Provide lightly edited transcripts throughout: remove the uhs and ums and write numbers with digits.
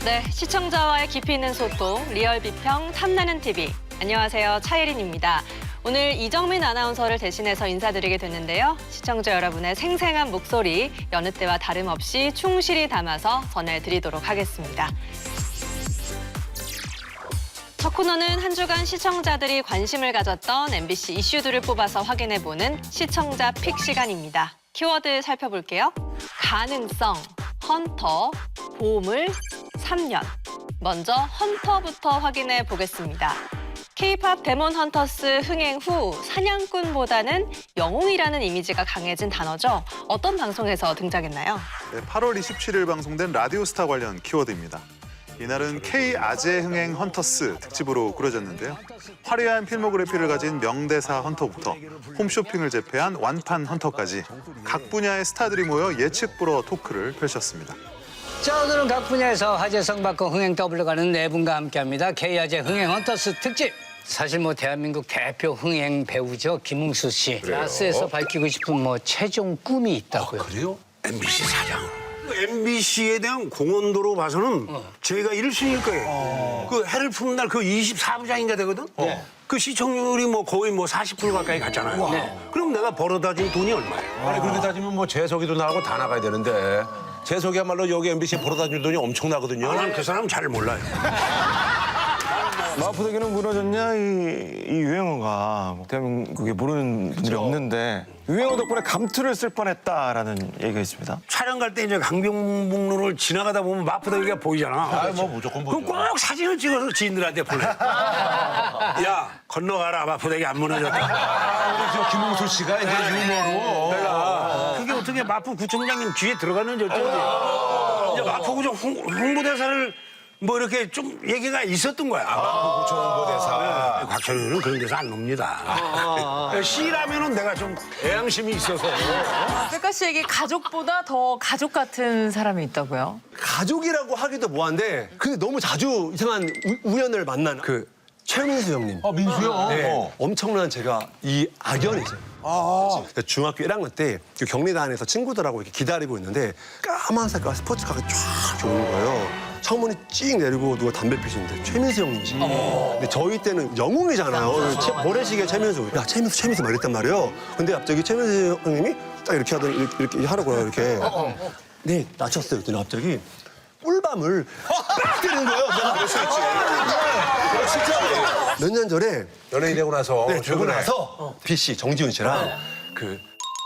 네, 시청자와의 깊이 있는 소통, 리얼 비평, 탐나는 TV. 안녕하세요, 차예린입니다. 오늘 이정민 아나운서를 대신해서 인사드리게 됐는데요. 시청자 여러분의 생생한 목소리, 여느 때와 다름없이 충실히 담아서 전해드리도록 하겠습니다. 첫 코너는 한 주간 시청자들이 관심을 가졌던 MBC 이슈들을 뽑아서 확인해보는 시청자 픽 시간입니다. 키워드 살펴볼게요. 가능성, 헌터, 보물, 3년. 먼저 헌터부터 확인해 보겠습니다. K-팝 데몬 헌터스 흥행 후 사냥꾼보다는 영웅이라는 이미지가 강해진 단어죠. 어떤 방송에서 등장했나요? 네, 8월 27일 방송된 라디오스타 관련 키워드입니다. 이날은 K-아재 흥행 헌터스 특집으로 꾸려졌는데요. 화려한 필모그래피를 가진 명대사 헌터부터 홈쇼핑을 제패한 완판 헌터까지 각 분야의 스타들이 모여 예측 불허 토크를 펼쳤습니다. 자, 오늘은 각 분야에서 화제성 받고 흥행 더블로 가는 네 분과 함께합니다. K아재 흥행 헌터스 특집. 사실 뭐 대한민국 대표 흥행 배우죠. 김웅수 씨. 라스에서 밝히고 싶은 뭐 최종 꿈이 있다고요. 그래요? MBC 사장. MBC에 대한 공헌도로 봐서는 저희가 1순위일 거예요. 그 해를 푸는 날 그 24부장인가 되거든? 그 시청률이 뭐 거의 뭐 40% 가까이 갔잖아요. 그럼 내가 벌어다 준 돈이 얼마예요? 아니 그렇게 따지면 뭐 재석이도 나가고 다 나가야 되는데 재석이야말로 여기 MBC에 벌어다 줄 돈이 엄청나거든요. 난 그 사람 잘 몰라요. 마포대교는 무너졌냐 이 유행어가 대한민국에 모르는 분들이 없는데 유행어 덕분에 감투를 쓸 뻔했다라는 얘기가 있습니다. 촬영 갈 때 이제 강변북로를 지나가다 보면 마포대교가 보이잖아. 아, 뭐 무조건 그럼 보죠. 꼭 사진을 찍어서 지인들한테 보내. 야, 건너가라. 마포대교 안 무너졌다. 우리 저 김웅수 씨가 이제 유머로 내가 그게 어떻게 마포구청장님 뒤에 들어가는지 어쩐지. 이제 마포구청 홍보대사를 뭐 이렇게 좀 얘기가 있었던 거야. 구청 홍보대사. 곽철윤은 그런 데서 안 놉니다. C라면은 내가 좀 애양심이 있어서. 백가 씨에게 가족보다 더 가족 같은 사람이 있다고요? 가족이라고 하기도 뭐한데 근데 너무 자주 이상한 우연을 만난 그 최민수 형님. 민수 형. 네, 엄청난 제가 이 악연이죠. 중학교 1학년 때 그 격리단에서 친구들하고 이렇게 기다리고 있는데 까만 색깔 스포츠카가 쫙 오는 거예요. 창문이 찍 내리고 누가 담배 피시는데 최민수 형님이지. 근데 저희 때는 영웅이잖아요. 모래시계 최민수. 야 최민수 막 이랬단 말이에요. 근데 갑자기 최민수 형님이 딱 이렇게 하더니 이렇게 하라고요. 이렇게. 네 낮췄어요. 그랬더니 갑자기 꿀밤을 빡 때리는 거예요. 그럴 수 있지. 진짜 몇 년 전에 연예인 되고 나서. 네, 되고 나서 BC 정지훈 씨랑 그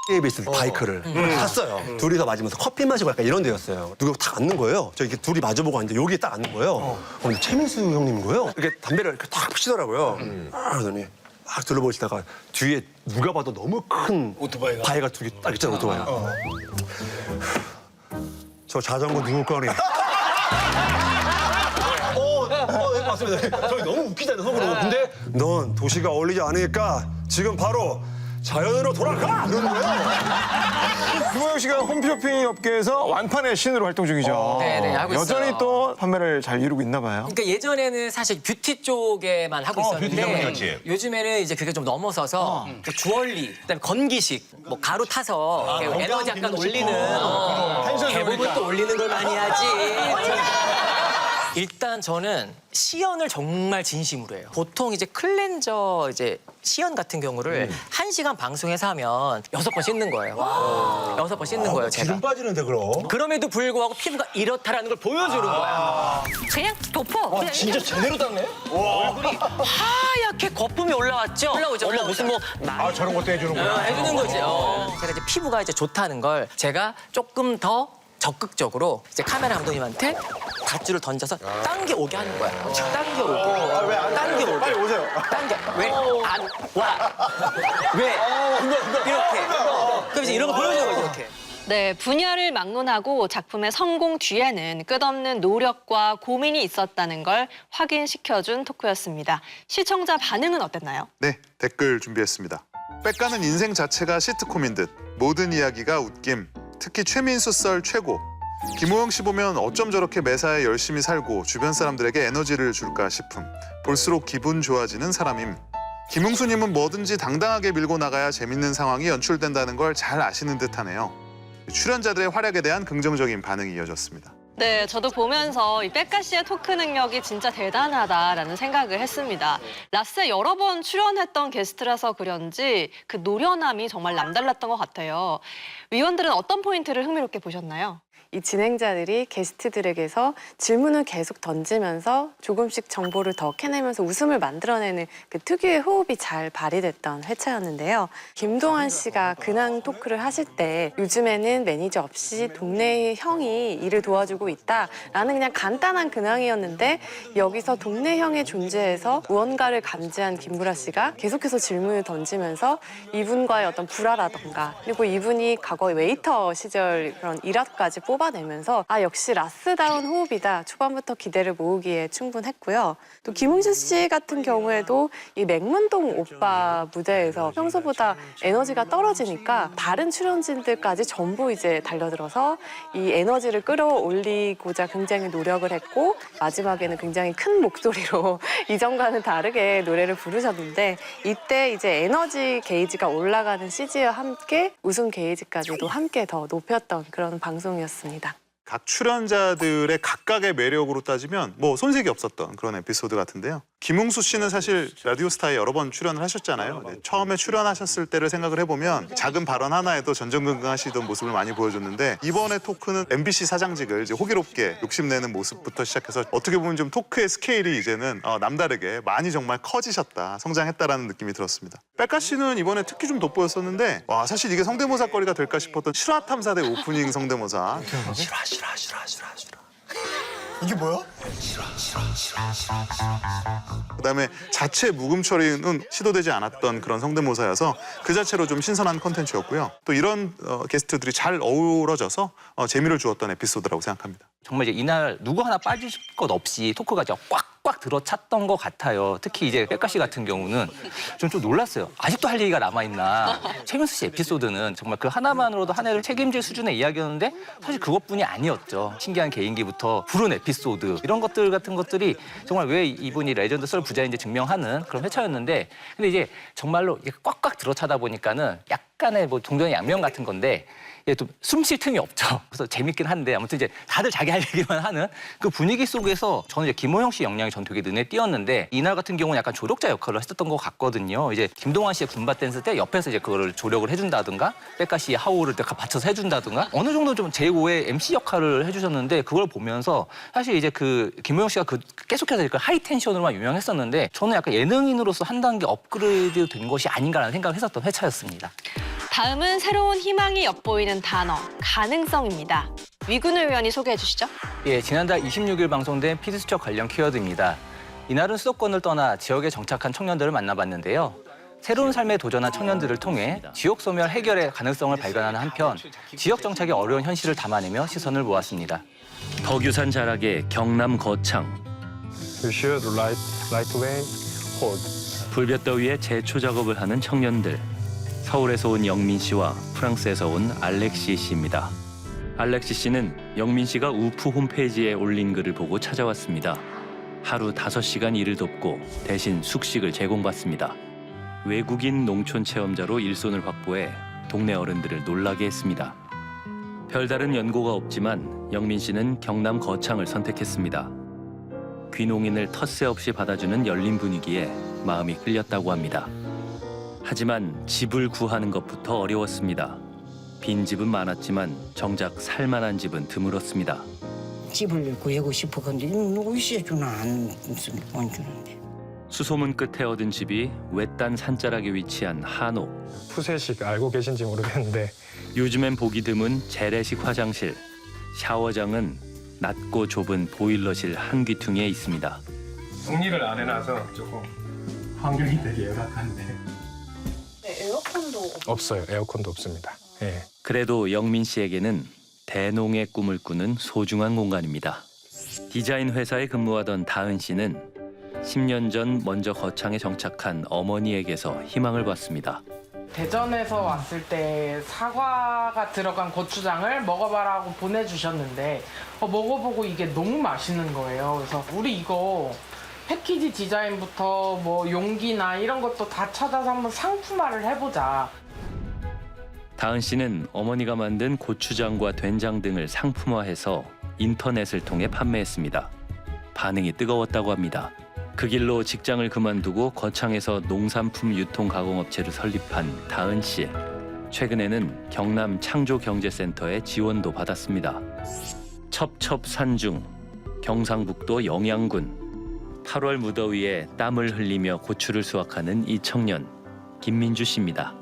KBS 바이크를 탔어요. 둘이서 맞으면서 커피 마시고 약간 이런 데였어요. 누가 딱 앉는 거예요. 저 이렇게 둘이 마주보고 앉는데 여기에 딱 앉는 거예요. 근데 최민수 형님인 거예요. 이렇게 담배를 이렇게 딱 피시더라고요. 그러더니 막 둘러보시다가 뒤에 누가 봐도 너무 큰 바이가 두 개 딱 있잖아요. 오토바이가. 저 자전거 누구 거니? 맞습니다. 저희 너무 웃기잖아요, 속으로. 근데 넌 도시가 어울리지 않으니까 지금 바로 자연으로 돌아가! 이러는 거예요. 김호영 씨가 홈쇼핑 업계에서 완판의 신으로 활동 중이죠. 네네, 하고 여전히 있어요. 또 판매를 잘 이루고 있나 봐요. 그러니까 예전에는 사실 뷰티 쪽에만 하고 뷰티 있었는데 전문이었지. 요즘에는 이제 그게 좀 넘어서서 주얼리, 그다음에 건기식, 뭐 가루 타서 이렇게 에너지 약간 올리는 대부분 또 올리는 걸 많이 하지. 일단 저는 시연을 정말 진심으로 해요. 보통 이제 클렌저 이제 시연 같은 경우를 1시간 방송에서 하면 6번 씻는 거예요. 6번 씻는 거예요, 제가. 기름 빠지는데 그럼. 그럼에도 불구하고 피부가 이렇다라는 걸 보여주는 거야. 그냥 덮어. 그냥 진짜 제대로 땄네? 얼굴이 하얗게 거품이 올라왔죠? 올라오죠. 무슨 뭐 아 저런 것도 해주는구나. 해주는 거죠. 제가 이제 피부가 이제 좋다는 걸 제가 조금 더 적극적으로 이제 카메라 감독님한테 밧줄을 던져서 당겨 오게 하는 거야. 당겨 오게. 당겨 오게. 빨리 오세요. 당겨. 왜 안 와? 왜? 이렇게. 그럼 이제 이런 거 보여주는 거죠, 이렇게. 네, 분야를 막론하고 작품의 성공 뒤에는 끝없는 노력과 고민이 있었다는 걸 확인시켜준 토크였습니다. 시청자 반응은 어땠나요? 네, 댓글 준비했습니다. 백가는 인생 자체가 시트콤인 듯 모든 이야기가 웃김. 특히 최민수 썰 최고. 김호영 씨 보면 어쩜 저렇게 매사에 열심히 살고 주변 사람들에게 에너지를 줄까 싶음. 볼수록 기분 좋아지는 사람임. 김웅수님은 뭐든지 당당하게 밀고 나가야 재밌는 상황이 연출된다는 걸 잘 아시는 듯하네요. 출연자들의 활약에 대한 긍정적인 반응이 이어졌습니다. 네, 저도 보면서 이 백가 씨의 토크 능력이 진짜 대단하다라는 생각을 했습니다. 라스에 여러 번 출연했던 게스트라서 그런지 그 노련함이 정말 남달랐던 것 같아요. 위원들은 어떤 포인트를 흥미롭게 보셨나요? 이 진행자들이 게스트들에게서 질문을 계속 던지면서 조금씩 정보를 더 캐내면서 웃음을 만들어내는 그 특유의 호흡이 잘 발휘됐던 회차였는데요. 김동완 씨가 근황 토크를 하실 때 요즘에는 매니저 없이 동네 형이 일을 도와주고 있다라는 그냥 간단한 근황이었는데 여기서 동네 형의 존재에서 무언가를 감지한 김구라 씨가 계속해서 질문을 던지면서 이분과의 어떤 불화라던가 그리고 이분이 과거 웨이터 시절 그런 일화까지 뽑아내면서 아 역시 라스다운 호흡이다. 초반부터 기대를 모으기에 충분했고요. 또 김웅수 씨 같은 경우에도 이 맹문동 오빠 무대에서 평소보다 에너지가 떨어지니까 다른 출연진들까지 전부 이제 달려들어서 이 에너지를 끌어올리고자 굉장히 노력을 했고 마지막에는 굉장히 큰 목소리로 이전과는 다르게 노래를 부르셨는데 이때 이제 에너지 게이지가 올라가는 CG와 함께 웃음 게이지까지도 함께 더 높였던 그런 방송이었습니다. 각 출연자들의 각각의 매력으로 따지면 뭐 손색이 없었던 그런 에피소드 같은데요. 김웅수 씨는 사실 라디오스타에 여러 번 출연을 하셨잖아요. 네, 처음에 출연하셨을 때를 생각을 해보면 작은 발언 하나에도 전전긍긍하시던 모습을 많이 보여줬는데 이번에 토크는 MBC 사장직을 이제 호기롭게 욕심내는 모습부터 시작해서 어떻게 보면 좀 토크의 스케일이 이제는 남다르게 많이 정말 커지셨다, 성장했다라는 느낌이 들었습니다. 백가 씨는 이번에 특히 좀 돋보였었는데 와 사실 이게 성대모사 거리가 될까 싶었던 실화탐사대 오프닝 성대모사. 이게 뭐야? 그다음에 자체 묵음 처리는 시도되지 않았던 그런 성대모사여서 그 자체로 좀 신선한 콘텐츠였고요. 또 이런 게스트들이 잘 어우러져서 재미를 주었던 에피소드라고 생각합니다. 정말 이제 이날 누구 하나 빠질 것 없이 토크가 꽉꽉 들어찼던 것 같아요. 특히 이제 백가 씨 같은 경우는 좀 놀랐어요. 아직도 할 얘기가 남아있나. 최민수 씨 에피소드는 정말 그 하나만으로도 한 해를 책임질 수준의 이야기였는데 사실 그것뿐이 아니었죠. 신기한 개인기부터 부른 에피소드 이런 것들 같은 것들이 정말 왜 이분이 레전드 썰 부자인지 증명하는 그런 회차였는데 근데 이제 정말로 꽉꽉 들어차다 보니까는 약간의 뭐 종전의 양면 같은 건데 또 숨 쉴 틈이 없죠. 그래서 재밌긴 한데 아무튼 이제 다들 자기 할 얘기만 하는 그 분위기 속에서 저는 이제 김호영 씨 역량이 전 되게 눈에 띄었는데 이날 같은 경우는 약간 조력자 역할을 했었던 것 같거든요. 이제 김동완 씨의 군바 댄스 때 옆에서 이제 그거를 조력을 해준다든가 백가 씨의 하우를 받쳐서 해준다든가 어느 정도 좀 제5의 MC 역할을 해주셨는데 그걸 보면서 사실 이제 그 김호영 씨가 그 계속해서 그 하이 텐션으로만 유명했었는데 저는 약간 예능인으로서 한 단계 업그레이드 된 것이 아닌가라는 생각을 했었던 회차였습니다. 다음은 새로운 희망이 엿보이는 단어, 가능성입니다. 위근우 위원이 소개해 주시죠. 예, 지난달 26일 방송된 피드수첩 관련 키워드입니다. 이날은 수도권을 떠나 지역에 정착한 청년들을 만나봤는데요. 새로운 삶에 도전한 청년들을 통해 지역 소멸 해결의 가능성을 발견하는 한편 지역 정착의 어려운 현실을 담아내며 시선을 모았습니다. 덕유산 자락의 경남 거창. 불볕더위에 제초 작업을 하는 청년들. 서울에서 온 영민 씨와 프랑스에서 온 알렉시 씨입니다. 알렉시 씨는 영민 씨가 우프 홈페이지에 올린 글을 보고 찾아왔습니다. 하루 5시간 일을 돕고 대신 숙식을 제공받습니다. 외국인 농촌 체험자로 일손을 확보해 동네 어른들을 놀라게 했습니다. 별다른 연고가 없지만 영민 씨는 경남 거창을 선택했습니다. 귀농인을 텃세 없이 받아주는 열린 분위기에 마음이 끌렸다고 합니다. 하지만 집을 구하는 것부터 어려웠습니다. 빈집은 많았지만 정작 살만한 집은 드물었습니다. 집을 구하고 싶어 근데 누구 있어주나 안 주는데. 수소문 끝에 얻은 집이 외딴 산자락에 위치한 한옥. 푸세식 알고 계신지 모르겠는데 요즘엔 보기 드문 재래식 화장실. 샤워장은 낮고 좁은 보일러실 한 귀퉁이에 있습니다. 정리를 안 해놔서 조금 환경이 되게 열악한데. 에어컨도 없어요. 에어컨도 없습니다. 예. 그래도 영민 씨에게는 대농의 꿈을 꾸는 소중한 공간입니다. 디자인 회사에 근무하던 다은 씨는 10년 전 먼저 거창에 정착한 어머니에게서 희망을 봤습니다. 대전에서 왔을 때 사과가 들어간 고추장을 먹어봐라고 보내주셨는데 먹어보고 이게 너무 맛있는 거예요. 그래서 우리 이거 패키지 디자인부터 뭐 용기나 이런 것도 다 찾아서 한번 상품화를 해보자. 다은 씨는 어머니가 만든 고추장과 된장 등을 상품화해서 인터넷을 통해 판매했습니다. 반응이 뜨거웠다고 합니다. 그 길로 직장을 그만두고 거창에서 농산품 유통 가공업체를 설립한 다은 씨. 최근에는 경남 창조경제센터의 지원도 받았습니다. 첩첩산중, 경상북도 영양군. 8월 무더위에 땀을 흘리며 고추를 수확하는 이 청년, 김민주 씨입니다.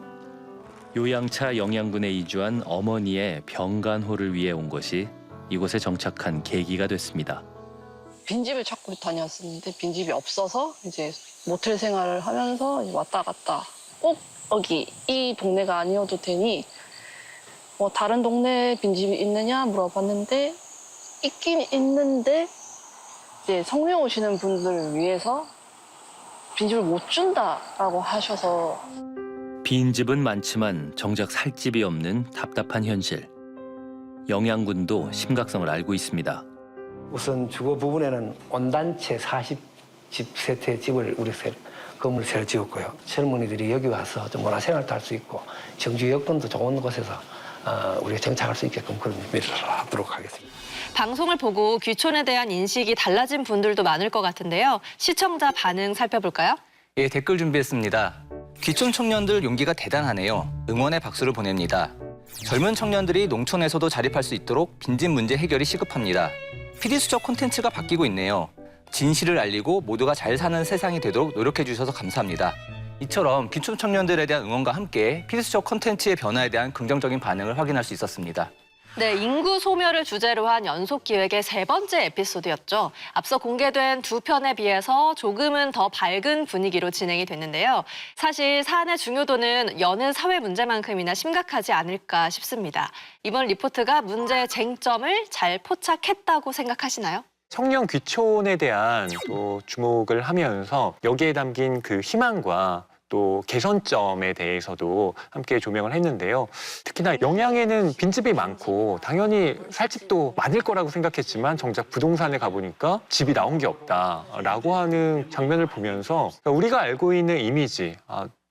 요양차 영양군에 이주한 어머니의 병간호를 위해 온 것이 이곳에 정착한 계기가 됐습니다. 빈집을 찾고 다녔었는데 빈집이 없어서 이제 모텔 생활을 하면서 왔다 갔다 꼭 여기 이 동네가 아니어도 되니 뭐 다른 동네에 빈집이 있느냐 물어봤는데 있긴 있는데 이제 성묘 오시는 분들을 위해서 빈집을 못 준다라고 하셔서 빈집은 많지만 정작 살 집이 없는 답답한 현실. 영양군도 심각성을 알고 있습니다. 우선 주거 부분에는 온단체 40세대 집을 우리 건물을 새로 지었고요. 젊은이들이 여기 와서 좀 문화생활도 할 수 있고 정주 여건도 좋은 곳에서 우리가 정착할 수 있게끔 그런 준비를 하도록 하겠습니다. 방송을 보고 귀촌에 대한 인식이 달라진 분들도 많을 것 같은데요. 시청자 반응 살펴볼까요? 예, 댓글 준비했습니다. 귀촌 청년들 용기가 대단하네요. 응원의 박수를 보냅니다. 젊은 청년들이 농촌에서도 자립할 수 있도록 빈집 문제 해결이 시급합니다. PD수첩 콘텐츠가 바뀌고 있네요. 진실을 알리고 모두가 잘 사는 세상이 되도록 노력해 주셔서 감사합니다. 이처럼 귀촌 청년들에 대한 응원과 함께 PD수첩 콘텐츠의 변화에 대한 긍정적인 반응을 확인할 수 있었습니다. 네, 인구 소멸을 주제로 한 연속 기획의 3번째 에피소드였죠. 앞서 공개된 2편에 비해서 조금은 더 밝은 분위기로 진행이 됐는데요. 사실 사안의 중요도는 여느 사회 문제만큼이나 심각하지 않을까 싶습니다. 이번 리포트가 문제의 쟁점을 잘 포착했다고 생각하시나요? 청년 귀촌에 대한 또 주목을 하면서 여기에 담긴 그 희망과 또 개선점에 대해서도 함께 조명을 했는데요. 특히나 영양에는 빈집이 많고 당연히 살 집도 많을 거라고 생각했지만 정작 부동산에 가보니까 집이 나온 게 없다라고 하는 장면을 보면서 우리가 알고 있는 이미지,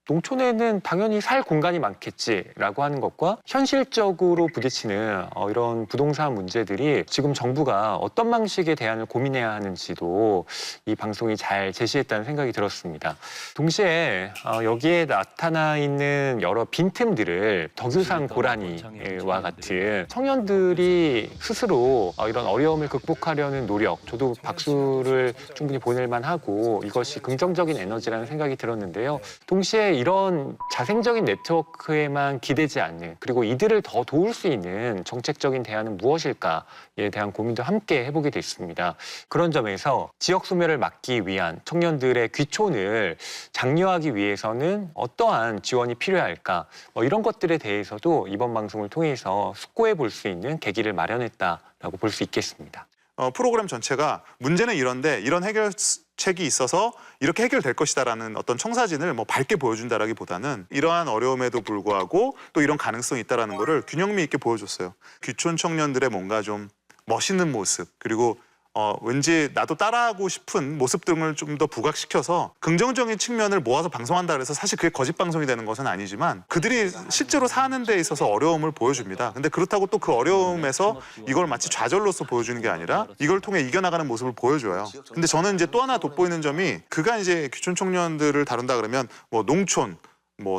농촌에는 당연히 살 공간이 많겠지라고 하는 것과 현실적으로 부딪히는 이런 부동산 문제들이 지금 정부가 어떤 방식의 대안을 고민해야 하는지도 이 방송이 잘 제시했다는 생각이 들었습니다. 동시에 여기에 나타나 있는 여러 빈틈들을 덕유산 고라니와 같은 청년들이 스스로 이런 어려움을 극복하려는 노력, 저도 박수를 충분히 보낼 만하고 이것이 긍정적인 에너지라는 생각이 들었는데요. 동시에 이런 자생적인 네트워크에만 기대지 않는, 그리고 이들을 더 도울 수 있는 정책적인 대안은 무엇일까에 대한 고민도 함께 해보게 됐습니다. 그런 점에서 지역 소멸을 막기 위한 청년들의 귀촌을 장려하기 위해서는 어떠한 지원이 필요할까, 이런 것들에 대해서도 이번 방송을 통해서 숙고해 볼 수 있는 계기를 마련했다라고 볼 수 있겠습니다. 프로그램 전체가 문제는 이런데 이런 해결책이 있어서 이렇게 해결될 것이다라는 어떤 청사진을 밝게 보여준다라기보다는 이러한 어려움에도 불구하고 또 이런 가능성이 있다라는 거를 균형미 있게 보여줬어요. 귀촌 청년들의 뭔가 좀 멋있는 모습, 그리고 왠지 나도 따라하고 싶은 모습 등을 좀 더 부각시켜서 긍정적인 측면을 모아서 방송한다 그래서 사실 그게 거짓 방송이 되는 것은 아니지만 그들이 실제로 사는 데 있어서 어려움을 보여줍니다. 근데 그렇다고 또 그 어려움에서 이걸 마치 좌절로서 보여주는 게 아니라 이걸 통해 이겨나가는 모습을 보여줘요. 근데 저는 이제 또 하나 돋보이는 점이 그가 이제 귀촌 청년들을 다룬다 그러면 농촌,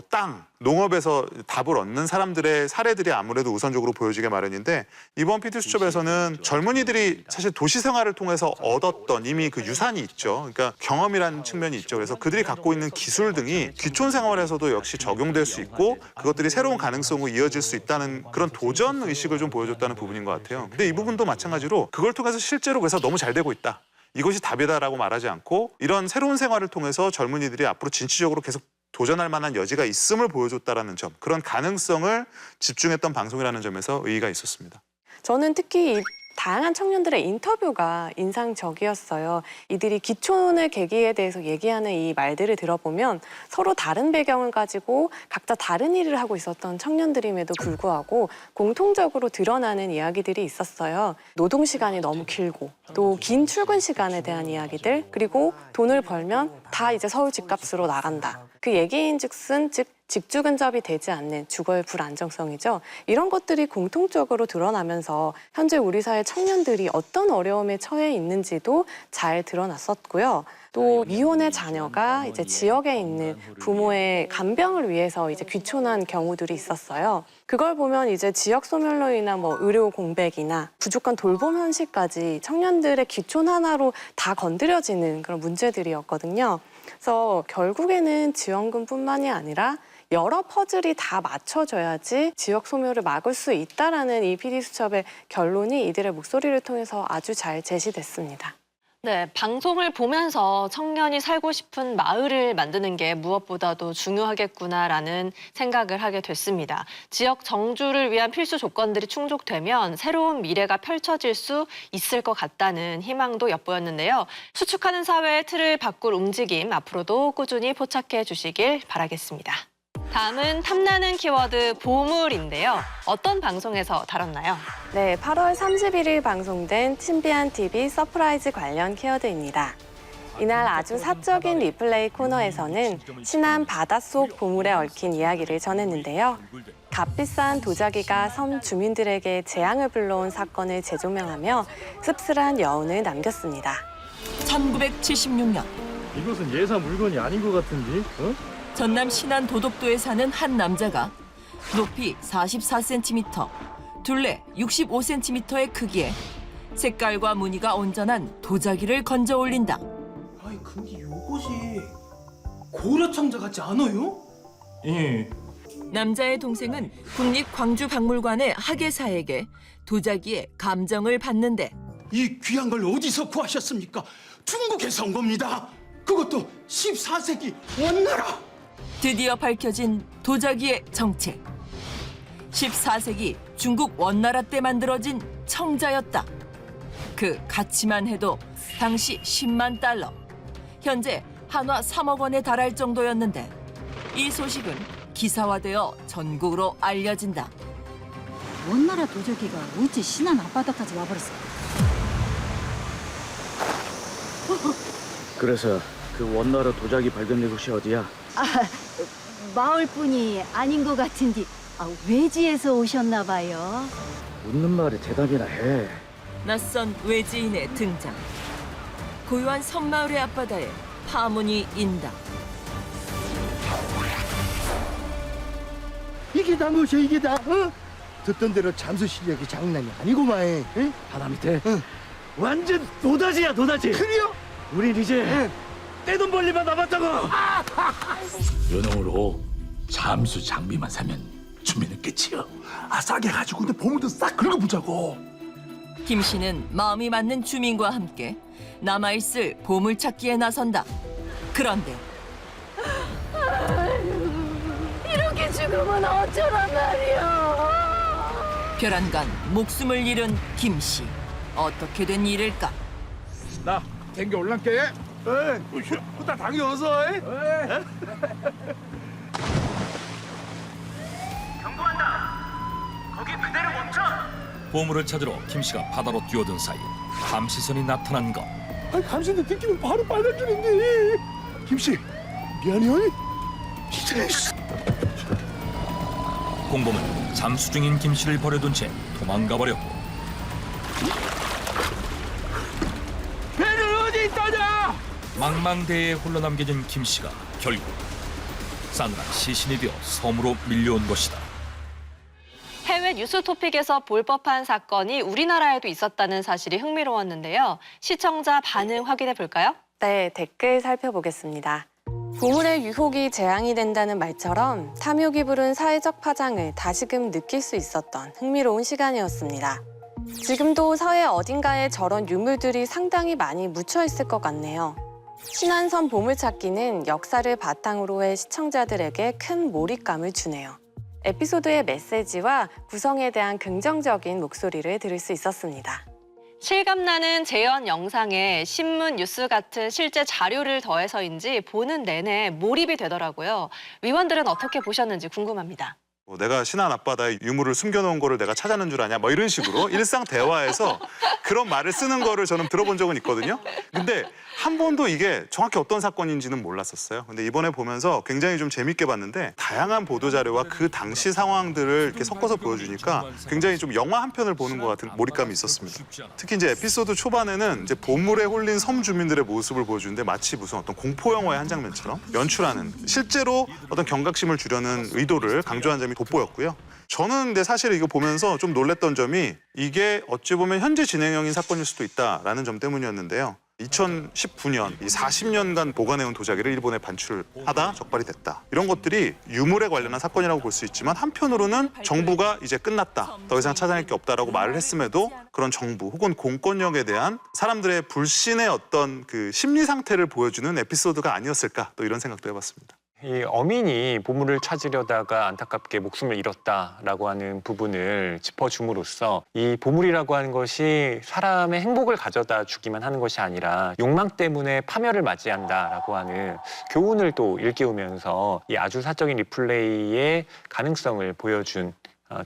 땅, 농업에서 답을 얻는 사람들의 사례들이 아무래도 우선적으로 보여지게 마련인데 이번 PD수첩에서는 젊은이들이 사실 도시 생활을 통해서 얻었던 이미 그 유산이 있죠. 그러니까 경험이라는 측면이 있죠. 그래서 그들이 갖고 있는 기술 등이 귀촌 생활에서도 역시 적용될 수 있고 그것들이 새로운 가능성으로 이어질 수 있다는 그런 도전 의식을 좀 보여줬다는 부분인 것 같아요. 근데 이 부분도 마찬가지로 그걸 통해서 실제로 그래서 너무 잘 되고 있다, 이것이 답이다라고 말하지 않고 이런 새로운 생활을 통해서 젊은이들이 앞으로 진취적으로 계속 도전할 만한 여지가 있음을 보여줬다라는 점, 그런 가능성을 집중했던 방송이라는 점에서 의의가 있었습니다. 저는 특히 이 다양한 청년들의 인터뷰가 인상적이었어요. 이들이 귀촌의 계기에 대해서 얘기하는 이 말들을 들어보면 서로 다른 배경을 가지고 각자 다른 일을 하고 있었던 청년들임에도 불구하고 공통적으로 드러나는 이야기들이 있었어요. 노동 시간이 너무 길고 또 긴 출근 시간에 대한 이야기들, 그리고 돈을 벌면 다 이제 서울 집값으로 나간다. 그 얘기인즉슨 즉 직주 근접이 되지 않는 주거의 불안정성이죠. 이런 것들이 공통적으로 드러나면서 현재 우리 사회 청년들이 어떤 어려움에 처해 있는지도 잘 드러났었고요. 또 미혼의 자녀가 이제 지역에 있는 부모의 간병을 위해서 이제 귀촌한 경우들이 있었어요. 그걸 보면 이제 지역 소멸로 인한 뭐 의료 공백이나 부족한 돌봄 현실까지 청년들의 귀촌 하나로 다 건드려지는 그런 문제들이었거든요. 그래서 결국에는 지원금뿐만이 아니라 여러 퍼즐이 다 맞춰져야지 지역 소멸을 막을 수 있다라는 이 PD수첩의 결론이 이들의 목소리를 통해서 아주 잘 제시됐습니다. 네, 방송을 보면서 청년이 살고 싶은 마을을 만드는 게 무엇보다도 중요하겠구나라는 생각을 하게 됐습니다. 지역 정주를 위한 필수 조건들이 충족되면 새로운 미래가 펼쳐질 수 있을 것 같다는 희망도 엿보였는데요. 수축하는 사회의 틀을 바꿀 움직임 앞으로도 꾸준히 포착해 주시길 바라겠습니다. 다음은 탐나는 키워드 보물인데요. 어떤 방송에서 다뤘나요? 네, 8월 31일 방송된 신비한 TV 서프라이즈 관련 키워드입니다. 이날 아주 사적인 리플레이 코너에서는 신안 바닷속 보물에 얽힌 이야기를 전했는데요. 값비싼 도자기가 섬 주민들에게 재앙을 불러온 사건을 재조명하며 씁쓸한 여운을 남겼습니다. 1976년 이것은 예사 물건이 아닌 것 같은데? 전남 신안 도덕도에 사는 한 남자가 높이 44cm, 둘레 65cm의 크기에 색깔과 무늬가 온전한 도자기를 건져 올린다. 아니 근데 요것이 고려창자 같지 않아요? 예. 남자의 동생은 국립광주박물관의 학예사에게 도자기의 감정을 받는데 이 귀한 걸 어디서 구하셨습니까? 중국에서 온 겁니다. 그것도 14세기 원나라. 드디어 밝혀진 도자기의 정체. 14세기 중국 원나라 때 만들어진 청자였다. 그 가치만 해도 당시 10만 달러, 현재 한화 3억 원에 달할 정도였는데 이 소식은 기사화되어 전국으로 알려진다. 원나라 도자기가 어찌 신안 앞바다까지 와버렸어? 그래서 그 원나라 도자기 발견된 곳이 어디야? 마을뿐이 아닌 것 같은데 외지에서 오셨나 봐요. 묻는 말에 대답이나 해. 낯선 외지인의 등장. 고요한 섬마을의 앞바다에 파문이 인다. 이게 다 무엇이야 이게 다? 듣던 대로 잠수 실력이 장난이 아니구만. 응? 바다 밑에 완전 도다지야 도다지. 그래요? 우린 이제 떼돈 벌리만 남았다고. 요놈으로 잠수 장비만 사면 주민은 끝이요. 싸게 가지고 근데 보물도 싹 긁어보자고. 김 씨는 마음이 맞는 주민과 함께 남아있을 보물찾기에 나선다. 그런데 이렇게 죽으면 어쩌란 말이야. 벼랑간 목숨을 잃은 김 씨. 어떻게 된 일일까? 나 댕겨 올란게. 나 당겨서. 경고한다. 거기 그대로 멈춰. 보물을 찾으러 김 씨가 바다로 뛰어든 사이 감시선이 나타난 것. 아니 감시인데 느끼면 바로 빨간줄인데. 김씨 미안해요. 공범은 잠수 중인 김 씨를 버려둔 채 도망가 버렸고. 배는 어디 있다냐? 망망대해에 홀로 남겨진 김 씨가 결국 싸늘한 시신이 되어 섬으로 밀려온 것이다. 해외 뉴스 토픽에서 볼 법한 사건이 우리나라에도 있었다는 사실이 흥미로웠는데요. 시청자 반응 확인해 볼까요? 네, 댓글 살펴보겠습니다. 보물의 유혹이 재앙이 된다는 말처럼 탐욕이 부른 사회적 파장을 다시금 느낄 수 있었던 흥미로운 시간이었습니다. 지금도 서해 어딘가에 저런 유물들이 상당히 많이 묻혀 있을 것 같네요. 신안섬 보물찾기는 역사를 바탕으로 해 시청자들에게 큰 몰입감을 주네요. 에피소드의 메시지와 구성에 대한 긍정적인 목소리를 들을 수 있었습니다. 실감나는 재현 영상에 신문, 뉴스 같은 실제 자료를 더해서인지 보는 내내 몰입이 되더라고요. 위원들은 어떻게 보셨는지 궁금합니다. 뭐 내가 신안 앞바다에 유물을 숨겨놓은 거를 내가 찾아낸 줄 아냐? 뭐 이런 식으로 일상 대화에서 그런 말을 쓰는 거를 저는 들어본 적은 있거든요. 근데 한 번도 이게 정확히 어떤 사건인지는 몰랐었어요. 근데 이번에 보면서 굉장히 좀 재밌게 봤는데 다양한 보도 자료와 그 당시 상황들을 이렇게 섞어서 보여주니까 굉장히 좀 영화 한 편을 보는 것 같은 몰입감이 있었습니다. 특히 이제 에피소드 초반에는 이제 보물에 홀린 섬 주민들의 모습을 보여주는데 마치 무슨 어떤 공포 영화의 한 장면처럼 연출하는 실제로 어떤 경각심을 주려는 의도를 강조한 점이 돋보였고요. 저는 근데 사실 이거 보면서 좀 놀랬던 점이 이게 어찌 보면 현재 진행형인 사건일 수도 있다라는 점 때문이었는데요. 2019년 이 40년간 보관해온 도자기를 일본에 반출하다 적발이 됐다. 이런 것들이 유물에 관련한 사건이라고 볼 수 있지만 한편으로는 정부가 이제 끝났다. 더 이상 찾아낼 게 없다라고 말을 했음에도 그런 정부 혹은 공권력에 대한 사람들의 불신의 어떤 그 심리 상태를 보여주는 에피소드가 아니었을까 또 이런 생각도 해봤습니다. 이 어민이 보물을 찾으려다가 안타깝게 목숨을 잃었다라고 하는 부분을 짚어줌으로써 이 보물이라고 하는 것이 사람의 행복을 가져다 주기만 하는 것이 아니라 욕망 때문에 파멸을 맞이한다라고 하는 교훈을 또 일깨우면서 이 아주 사적인 리플레이의 가능성을 보여준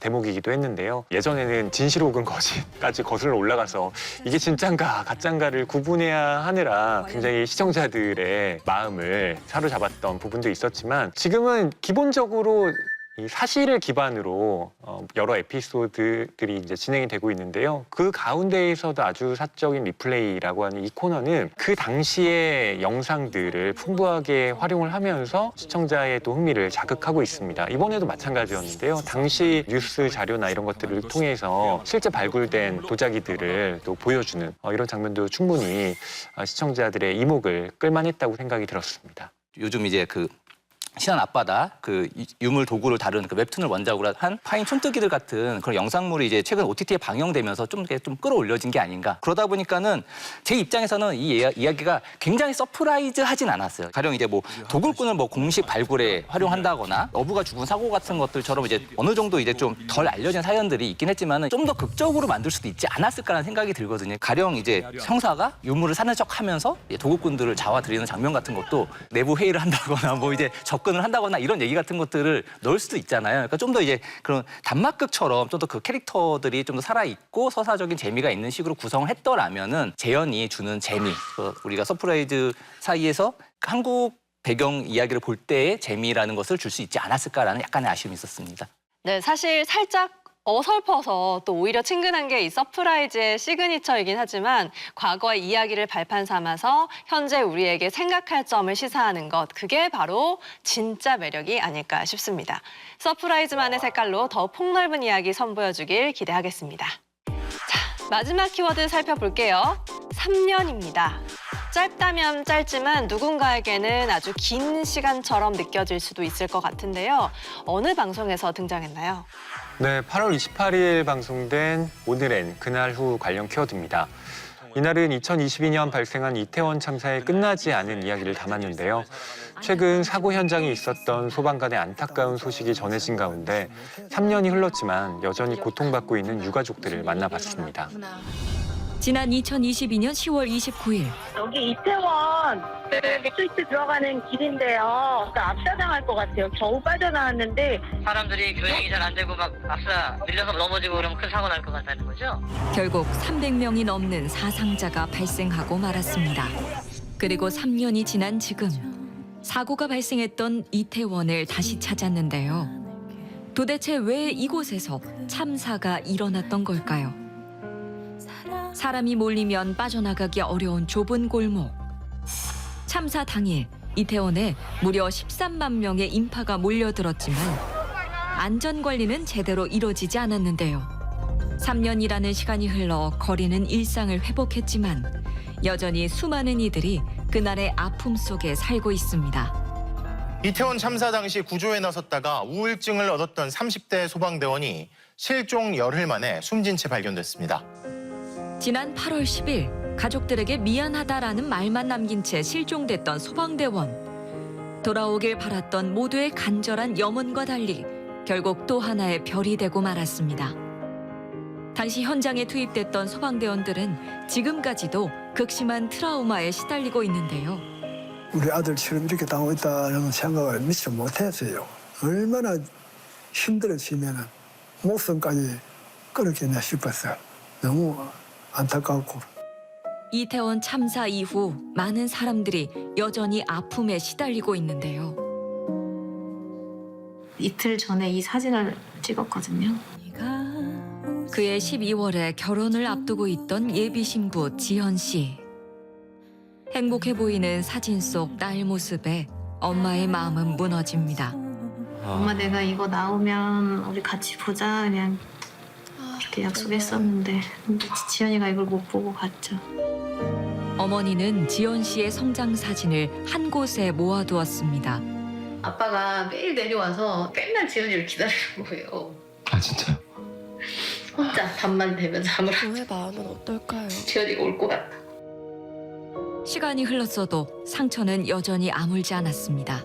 대목이기도 했는데요. 예전에는 진실 혹은 거짓까지 거슬러 올라가서 이게 진짠가 가짠가를 구분해야 하느라 굉장히 시청자들의 마음을 사로잡았던 부분도 있었지만 지금은 기본적으로 이 사실을 기반으로 여러 에피소드들이 이제 진행이 되고 있는데요. 그 가운데에서도 아주 사적인 리플레이라고 하는 이 코너는 그 당시의 영상들을 풍부하게 활용을 하면서 시청자의 또 흥미를 자극하고 있습니다. 이번에도 마찬가지였는데요. 당시 뉴스 자료나 이런 것들을 통해서 실제 발굴된 도자기들을 또 보여주는 이런 장면도 충분히 시청자들의 이목을 끌만했다고 생각이 들었습니다. 요즘 이제 그 신안 앞바다 그 유물 도구를 다루는 그 웹툰을 원작으로 한 파인 촌뜨기들 같은 그런 영상물이 이제 최근 OTT에 방영되면서 좀 끌어올려진 게 아닌가. 그러다 보니까는 제 입장에서는 이 이야기가 굉장히 서프라이즈하진 않았어요. 가령 이제 뭐 도굴꾼을 뭐 공식 발굴에 활용한다거나 어부가 죽은 사고 같은 것들처럼 이제 어느 정도 이제 좀 덜 알려진 사연들이 있긴 했지만은 좀 더 극적으로 만들 수도 있지 않았을까라는 생각이 들거든요. 가령 이제 형사가 유물을 사는 척하면서 도굴꾼들을 잡아들이는 장면 같은 것도 내부 회의를 한다거나 뭐 이제 접근을 한다거나 이런 얘기 같은 것들을 넣을 수도 있잖아요. 그러니까 좀 더 이제 그런 단막극처럼 좀 더 그 캐릭터들이 좀 더 살아있고 서사적인 재미가 있는 식으로 구성을 했더라면은 재현이 주는 재미, 우리가 서프라이즈 사이에서 한국 배경 이야기를 볼 때의 재미라는 것을 줄 수 있지 않았을까라는 약간의 아쉬움이 있었습니다. 네, 사실 살짝 어설퍼서 또 오히려 친근한 게 이 서프라이즈의 시그니처이긴 하지만 과거의 이야기를 발판 삼아서 현재 우리에게 생각할 점을 시사하는 것, 그게 바로 진짜 매력이 아닐까 싶습니다. 서프라이즈만의 색깔로 더 폭넓은 이야기 선보여주길 기대하겠습니다. 자, 마지막 키워드 살펴볼게요. 3년입니다. 짧다면 짧지만 누군가에게는 아주 긴 시간처럼 느껴질 수도 있을 것 같은데요. 어느 방송에서 등장했나요? 네, 8월 28일 방송된 오늘엔 그날 후 관련 키워드입니다. 이날은 2022년 발생한 이태원 참사의 끝나지 않은 이야기를 담았는데요. 최근 사고 현장에 있었던 소방관의 안타까운 소식이 전해진 가운데 3년이 흘렀지만 여전히 고통받고 있는 유가족들을 만나봤습니다. 지난 2022년 10월 29일 여기 이태원 스위트 들어가는 길인데요. 압사당할 것 같아요. 겨우 빠져나왔는데 사람들이 교행이 잘 안 되고 막 압사 밀려서 넘어지고 그러면 큰 사고 날 것 같다는 거죠. 결국 300명이 넘는 사상자가 발생하고 말았습니다. 그리고 3년이 지난 지금 사고가 발생했던 이태원을 다시 찾았는데요. 도대체 왜 이곳에서 참사가 일어났던 걸까요? 사람이 몰리면 빠져나가기 어려운 좁은 골목. 참사 당일 이태원에 무려 13만 명의 인파가 몰려들었지만 안전관리는 제대로 이루어지지 않았는데요. 3년이라는 시간이 흘러 거리는 일상을 회복했지만 여전히 수많은 이들이 그날의 아픔 속에 살고 있습니다. 이태원 참사 당시 구조에 나섰다가 우울증을 얻었던 30대 소방대원이 실종 열흘 만에 숨진 채 발견됐습니다. 지난 8월 10일 가족들에게 미안하다라는 말만 남긴 채 실종됐던 소방대원. 돌아오길 바랐던 모두의 간절한 염원과 달리 결국 또 하나의 별이 되고 말았습니다. 당시 현장에 투입됐던 소방대원들은 지금까지도 극심한 트라우마에 시달리고 있는데요. 우리 아들처럼 이렇게 당하고 있다는 생각을 미처 못했어요. 얼마나 힘들어지면은 목숨까지 끊었겠나 싶었어요. 너무 안타깝고. 이태원 참사 이후 많은 사람들이 여전히 아픔에 시달리고 있는데요. 이틀 전에 이 사진을 찍었거든요. 그해 12월에 결혼을 앞두고 있던 예비 신부 지현 씨. 행복해 보이는 사진 속 딸 모습에 엄마의 마음은 무너집니다. 엄마 내가 이거 나오면 우리 같이 보자 그냥 그렇게 약속했었는데 근데 지연이가 이걸 못 보고 갔죠. 어머니는 지연 씨의 성장 사진을 한 곳에 모아두었습니다. 아빠가 매일 내려와서 맨날 지연이를 기다리는 거예요. 아 진짜요? 혼자 밤만 되면 잠을 저의 마음은 어떨까요? 지연이가 올 것 같다. 시간이 흘렀어도 상처는 여전히 아물지 않았습니다.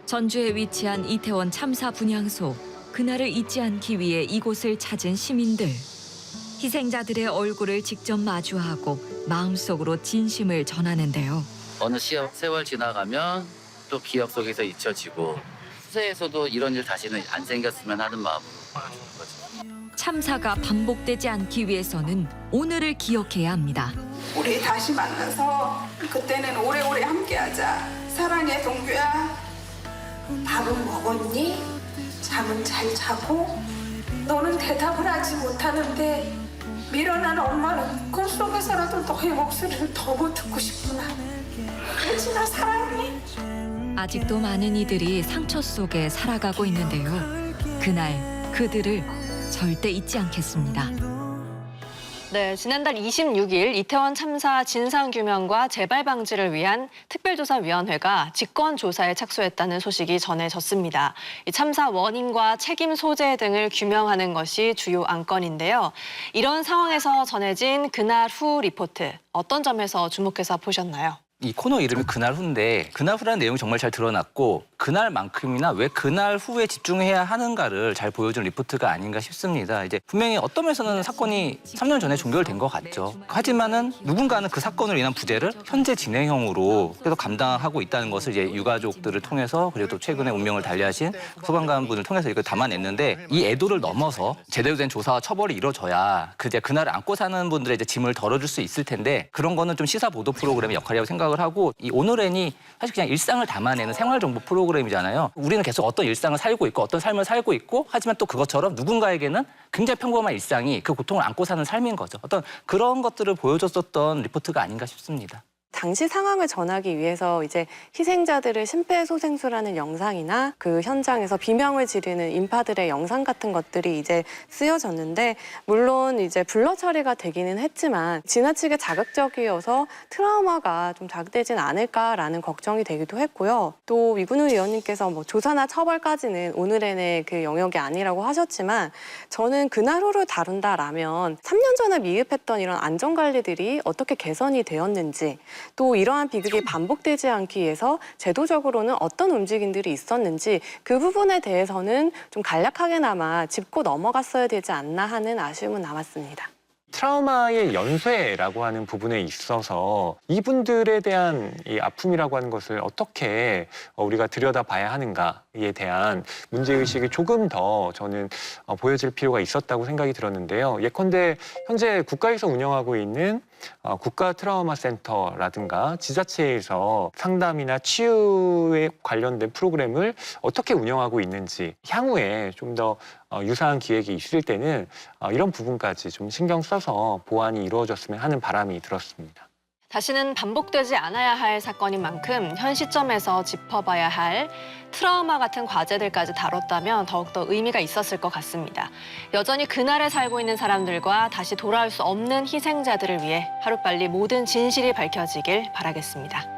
전주에 위치한 이태원 참사 분향소. 그날을 잊지 않기 위해 이곳을 찾은 시민들. 희생자들의 얼굴을 직접 마주하고 마음속으로 진심을 전하는데요. 어느 세월 지나가면 또 기억 속에서 잊혀지고 수세에서도 이런 일 다시는 안 생겼으면 하는 마음으로 보여주는 거죠. 참사가 반복되지 않기 위해서는 오늘을 기억해야 합니다. 우리 다시 만나서 그때는 오래오래 함께하자. 사랑해 동규야. 밥은 먹었니? 잠은 잘 자고? 너는 대답을 하지 못하는데 밀어난 엄마는 꿈속에서라도 너의 목소리를 더 못 듣고 싶구나. 혜진아 사랑해. 아직도 많은 이들이 상처 속에 살아가고 있는데요. 그날 그들을 절대 잊지 않겠습니다. 네, 지난달 26일 이태원 참사 진상규명과 재발 방지를 위한 특별조사위원회가 직권조사에 착수했다는 소식이 전해졌습니다. 이 참사 원인과 책임 소재 등을 규명하는 것이 주요 안건인데요. 이런 상황에서 전해진 그날 후 리포트, 어떤 점에서 주목해서 보셨나요? 이 코너 이름이 그날 후인데 그날 후라는 내용이 정말 잘 드러났고 그날만큼이나 왜 그날 후에 집중해야 하는가를 잘 보여준 리포트가 아닌가 싶습니다. 이제 분명히 어떤 면에서는 사건이 3년 전에 종결된 것 같죠. 하지만은 누군가는 그 사건으로 인한 부재를 현재 진행형으로 계속 감당하고 있다는 것을 이제 유가족들을 통해서 그리고 또 최근에 운명을 달리하신 소방관분을 통해서 이걸 담아냈는데 이 애도를 넘어서 제대로 된 조사와 처벌이 이루어져야 그날을 안고 사는 분들의 이제 짐을 덜어줄 수 있을 텐데 그런 거는 좀 시사 보도 프로그램의 역할이라고 생각을 하고 이 오늘엔이 사실 그냥 일상을 담아내는 생활 정보 프로그램이잖아요. 우리는 계속 어떤 일상을 살고 있고 어떤 삶을 살고 있고 하지만 또 그것처럼 누군가에게는 굉장히 평범한 일상이 그 고통을 안고 사는 삶인 거죠. 어떤 그런 것들을 보여줬었던 리포트가 아닌가 싶습니다. 당시 상황을 전하기 위해서 이제 희생자들을 심폐소생술하는 영상이나 그 현장에서 비명을 지르는 인파들의 영상 같은 것들이 이제 쓰여졌는데 물론 이제 블러 처리가 되기는 했지만 지나치게 자극적이어서 트라우마가 좀 자극되진 않을까라는 걱정이 되기도 했고요. 또 이근우 의원님께서 뭐 조사나 처벌까지는 오늘의 그 영역이 아니라고 하셨지만 저는 그날 후를 다룬다라면 3년 전에 미흡했던 이런 안전관리들이 어떻게 개선이 되었는지 또 이러한 비극이 반복되지 않기 위해서 제도적으로는 어떤 움직임들이 있었는지 그 부분에 대해서는 좀 간략하게나마 짚고 넘어갔어야 되지 않나 하는 아쉬움은 남았습니다. 트라우마의 연쇄라고 하는 부분에 있어서 이분들에 대한 이 아픔이라고 하는 것을 어떻게 우리가 들여다봐야 하는가에 대한 문제의식이 조금 더 저는 보여질 필요가 있었다고 생각이 들었는데요. 예컨대 현재 국가에서 운영하고 있는 국가 트라우마 센터라든가 지자체에서 상담이나 치유에 관련된 프로그램을 어떻게 운영하고 있는지 향후에 좀 더 유사한 기획이 있을 때는 이런 부분까지 좀 신경 써서 보완이 이루어졌으면 하는 바람이 들었습니다. 다시는 반복되지 않아야 할 사건인 만큼 현 시점에서 짚어봐야 할 트라우마 같은 과제들까지 다뤘다면 더욱더 의미가 있었을 것 같습니다. 여전히 그날에 살고 있는 사람들과 다시 돌아올 수 없는 희생자들을 위해 하루빨리 모든 진실이 밝혀지길 바라겠습니다.